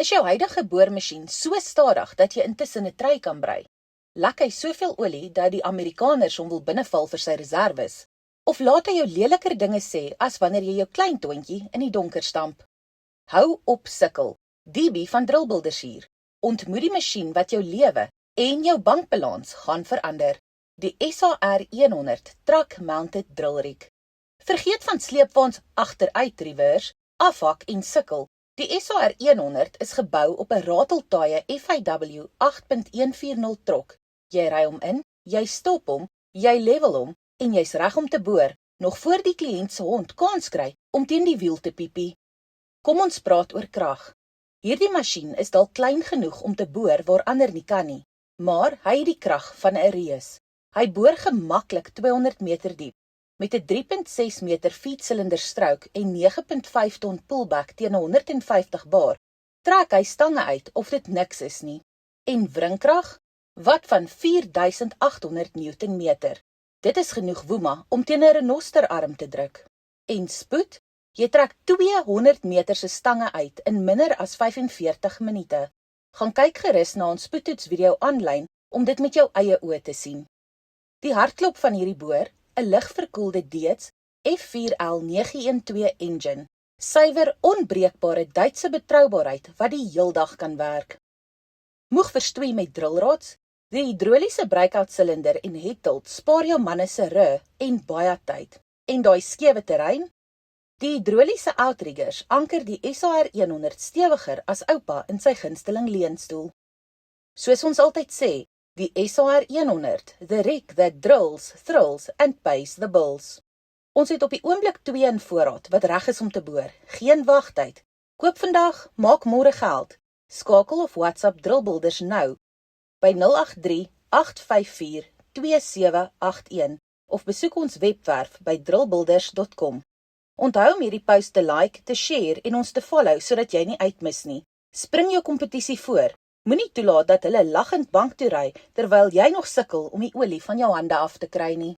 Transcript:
Is jou huidige boormasjien so stadig dat jy intussen 'n trei kan brei? Lek hy soveel olie dat die Amerikaners hom wil binneval vir sy reserves? Of laat hy jou leliker dinge sê as wanneer jy jou klein toontjie in die donker stamp? Hou op sukkel. DB van Drill Builders hier. Ontmoet die masjien wat jou lewe en jou bankbalans gaan verander. Die SAR 100 Truck Mounted Drill Rig. Vergeet van sleepwaens agteruit reverse, afhak en sukkel. Die SAR 100 is gebou op 'n rateltaaie FIW 8.140 trok. Jy ry hom in, jy stop hom, jy level hom en jy's reg om te boor, nog voor die kliënt se hond kans kry om teen die wiel te piepie. Kom ons praat oor krag. Hierdie masjien is dalk klein genoeg om te boor waar ander nie kan nie, maar hy het die krag van 'n reus. Hy boor gemaklik 200 meter diep, met 'n 3.6 meter 4-silinder strouk en 9.5 ton pullback teen 150 bar, trek hy stange uit of dit niks is nie. En wringkrag? Wat van 4800 Newtonmeter? Dit is genoeg woema om teen 'n renosterarm te druk. En spoed? Jy trek 200 meter se stange uit in minder as 45 minute. Gaan kyk gerus na ons spoedtoetsvideo aanlyn om dit met jou eie oë te sien. Die hartklop van hierdie boor, 'n ligverkoelde Dietz F4L 912 engine, suiwer onbreekbare Duitse betroubaarheid wat die heeldag kan werk. Moeg verstoei met drillrods, die hidroliese breakout-silinder en headtilt spaar jou manne se rug en baie tyd. En daai skewe terrein? Die hidroliese outriggers anker die SAR 100 stewiger as oupa in sy gunsteling leunstoel. Soos ons altyd sê, die SAR 100, the rig that drills, thrills and pays the bills. Ons het op die oomblik 2 in voorraad wat reg is om te boor. Geen wagtyd. Koop vandag, maak môre geld. Skakel of WhatsApp Drill Builders nou by 083 854 2781 of besoek ons webwerf by drillbuilders.com. Onthou om hierdie post te like, te share en ons te follow sodat jy nie uitmis nie. Spring jou kompetisie voor. Moenie toelaat dat hulle lagend bank toe ry terwyl jy nog sukkel om die olie van jou hande af te kry nie.